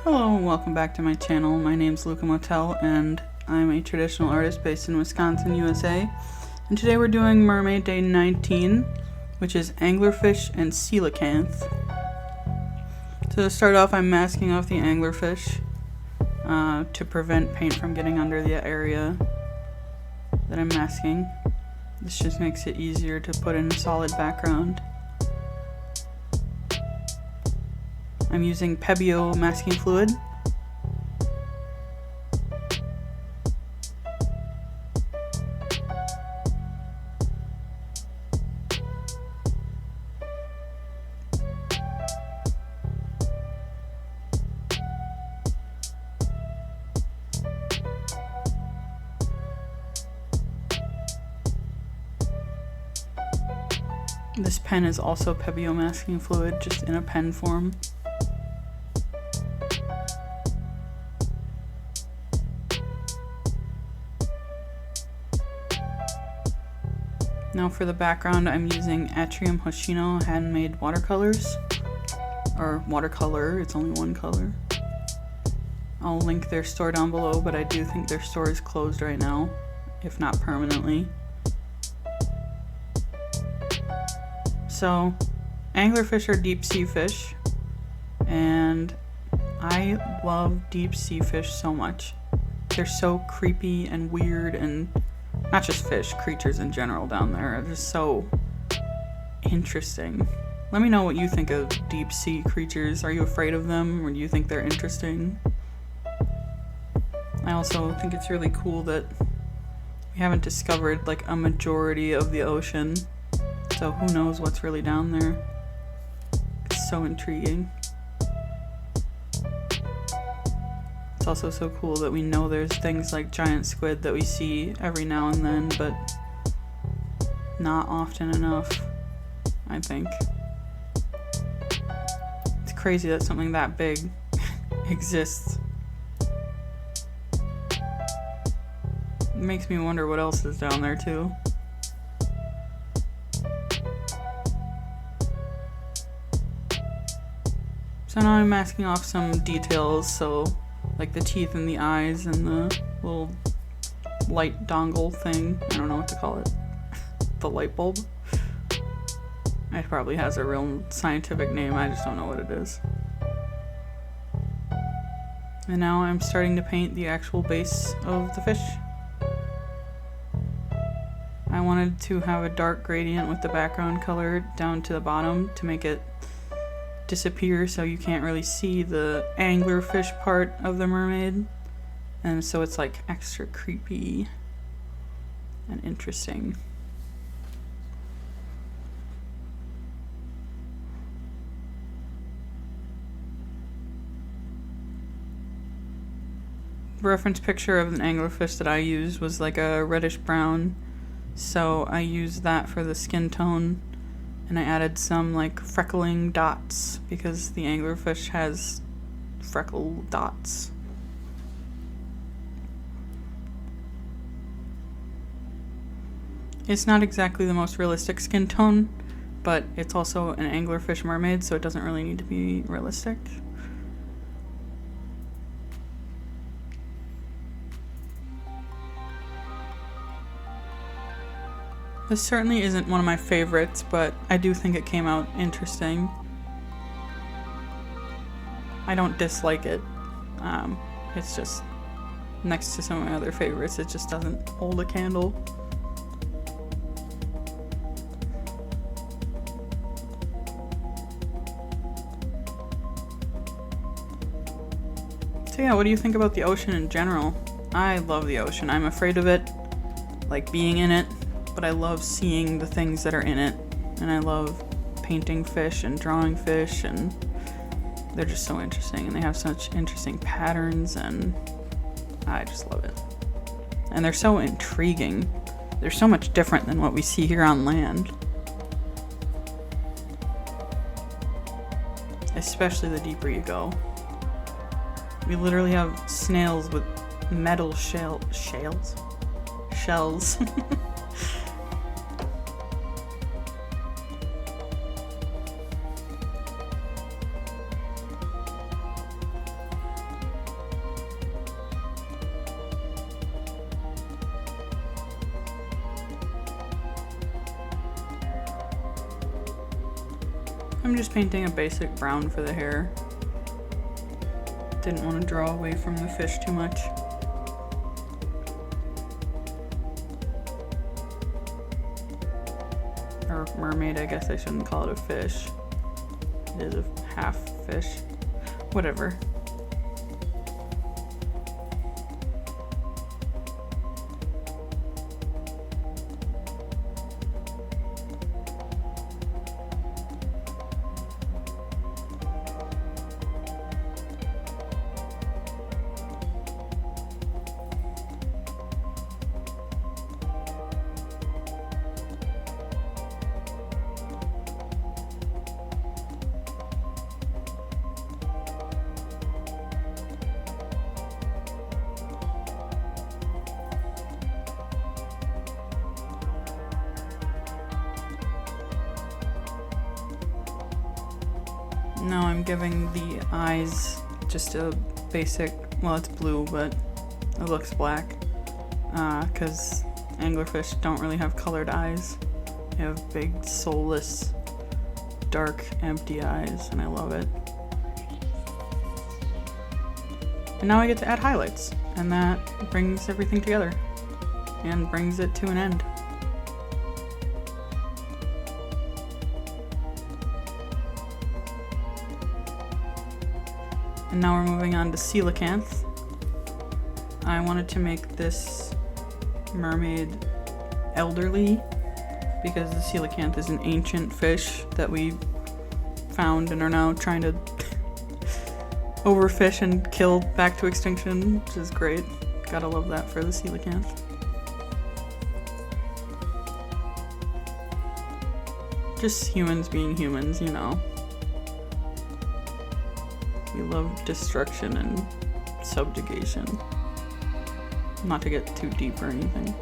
Hello and welcome back to my channel. My name's Luca Motel and I'm a traditional artist based in Wisconsin, USA. And today we're doing MerMay Day 19, which is anglerfish and coelacanth. So to start off, I'm masking off the anglerfish to prevent paint from getting under the area that I'm masking. This just makes it easier to put in a solid background. I'm using Pebbio masking fluid. This pen is also Pebbio masking fluid, just in a pen form. Now for the background, I'm using Atrium Hoshino handmade watercolors, or watercolor, it's only one color. I'll link their store down below, but I do think their store is closed right now, if not permanently. So, anglerfish are deep sea fish, and I love deep sea fish so much. They're so creepy and weird, and not just fish, creatures in general down there are just so interesting. Let me know what you think of deep sea creatures. Are you afraid of them, or do you think they're interesting? I also think it's really cool that we haven't discovered like a majority of the ocean, so who knows what's really down there. It's so intriguing. It's also so cool that we know there's things like giant squid that we see every now and then, but not often enough, I think. It's crazy that something that big exists. It makes me wonder what else is down there too. So now I'm masking off some details, so like the teeth and the eyes and the little light dongle thing. I don't know what to call it. The light bulb. It probably has a real scientific name, I just don't know what it is. And now I'm starting to paint the actual base of the fish. I wanted to have a dark gradient with the background color down to the bottom to make it disappear so you can't really see the anglerfish part of the mermaid, and so it's like extra creepy and interesting. The reference picture of an anglerfish that I used was like a reddish brown, so I used that for the skin tone. And I added some like freckling dots because the anglerfish has freckle dots. It's not exactly the most realistic skin tone, but it's also an anglerfish mermaid, so it doesn't really need to be realistic. This certainly isn't one of my favorites, but I do think it came out interesting. I don't dislike it. It's just next to some of my other favorites, it just doesn't hold a candle. So yeah, what do you think about the ocean in general? I love the ocean. I'm afraid of it, like being in it. But I love seeing the things that are in it, and I love painting fish and drawing fish, and they're just so interesting, and they have such interesting patterns, and I just love it. And they're so intriguing. They're so much different than what we see here on land. Especially the deeper you go. We literally have snails with metal shells. I'm just painting a basic brown for the hair. Didn't want to draw away from the fish too much. Or mermaid, I guess I shouldn't call it a fish. It is a half fish. Whatever. Now I'm giving the eyes just a basic, well, it's blue, but it looks black, because anglerfish don't really have colored eyes. They have big, soulless, dark, empty eyes, and I love it. And now I get to add highlights, and that brings everything together, and brings it to an end. And now we're moving on to coelacanth. I wanted to make this mermaid elderly because the coelacanth is an ancient fish that we found and are now trying to overfish and kill back to extinction, which is great. Gotta love that for the coelacanth. Just humans being humans, you know. We love destruction and subjugation. Not to get too deep or anything.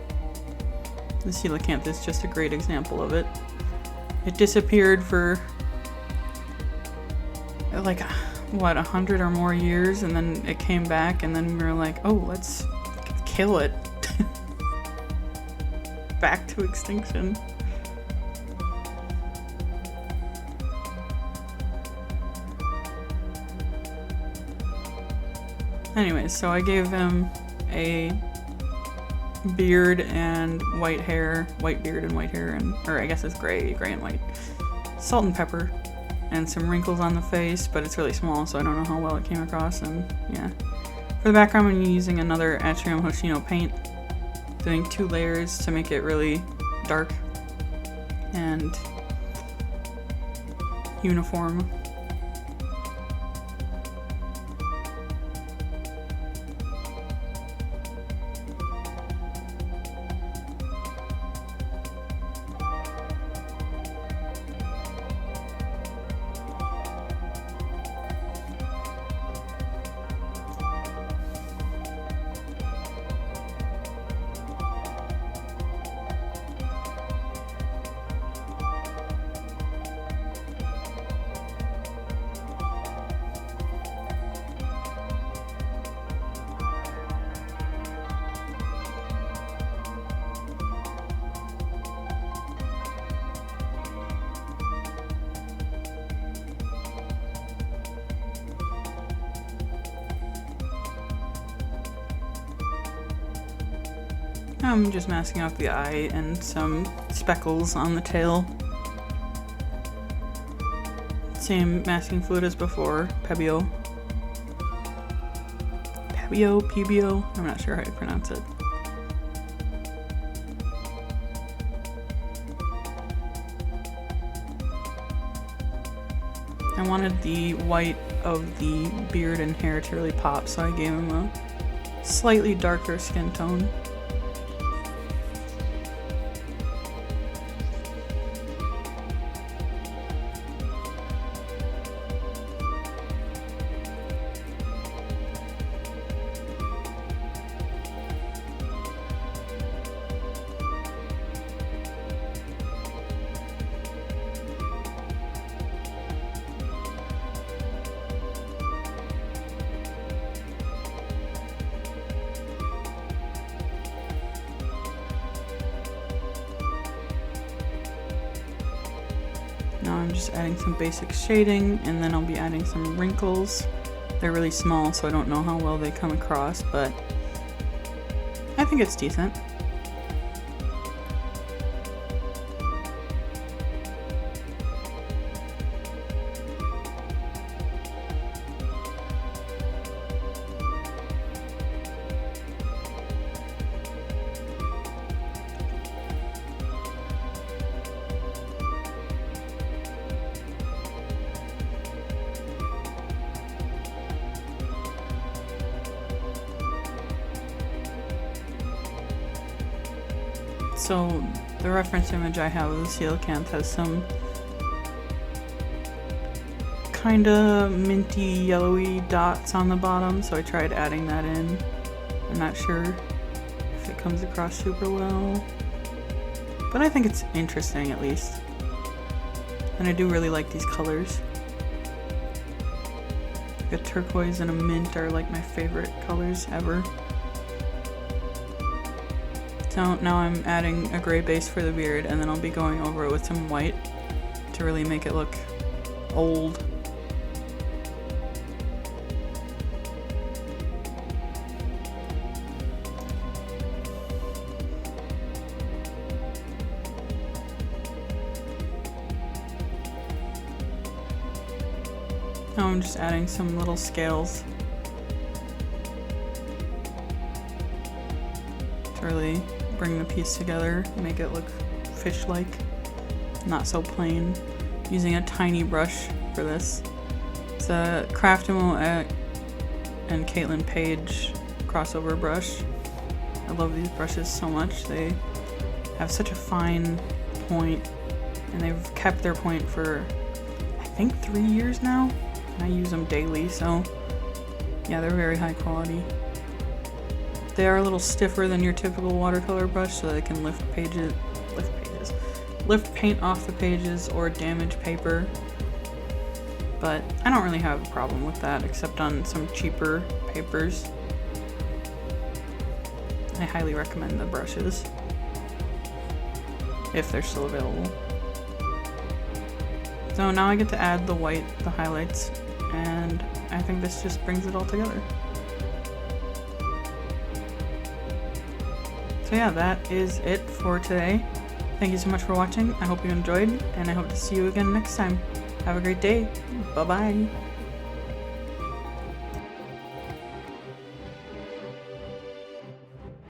The coelacanth is just a great example of it. It disappeared for like, what, 100 or more years, and then it came back, and then we were like, oh, let's kill it. Back to extinction. Anyways, so I gave him a beard and white hair, white beard and white hair, and, or I guess it's gray and white. Salt and pepper, and some wrinkles on the face, but it's really small, so I don't know how well it came across, and yeah. For the background, I'm using another Atrium Hoshino paint, doing 2 layers to make it really dark and uniform. I'm just masking out the eye and some speckles on the tail. Same masking fluid as before, Pebeo. Pebeo? I'm not sure how you pronounce it. I wanted the white of the beard and hair to really pop, so I gave him a slightly darker skin tone. Now I'm just adding some basic shading, and then I'll be adding some wrinkles. They're really small, so I don't know how well they come across, but I think it's decent. So the reference image I have of the coelacanth has some kinda minty yellowy dots on the bottom, so I tried adding that in. I'm not sure if it comes across super well, but I think it's interesting at least. And I do really like these colors. Like a turquoise and a mint are like my favorite colors ever. So now I'm adding a gray base for the beard, and then I'll be going over it with some white to really make it look old. Now I'm just adding some little scales to really bring the piece together, make it look fish-like, not so plain. Using a tiny brush for this. It's a Craftimo and Caitlin Page crossover brush. I love these brushes so much. They have such a fine point, and they've kept their point for I think 3 years now. I use them daily, so yeah, they're very high quality. They are a little stiffer than your typical watercolor brush, so they can lift paint off the pages or damage paper. But I don't really have a problem with that, except on some cheaper papers. I highly recommend the brushes, if they're still available. So now I get to add the white, the highlights, and I think this just brings it all together. So yeah, that is it for today. Thank you so much for watching. I hope you enjoyed, and I hope to see you again next time. Have a great day. Bye-bye.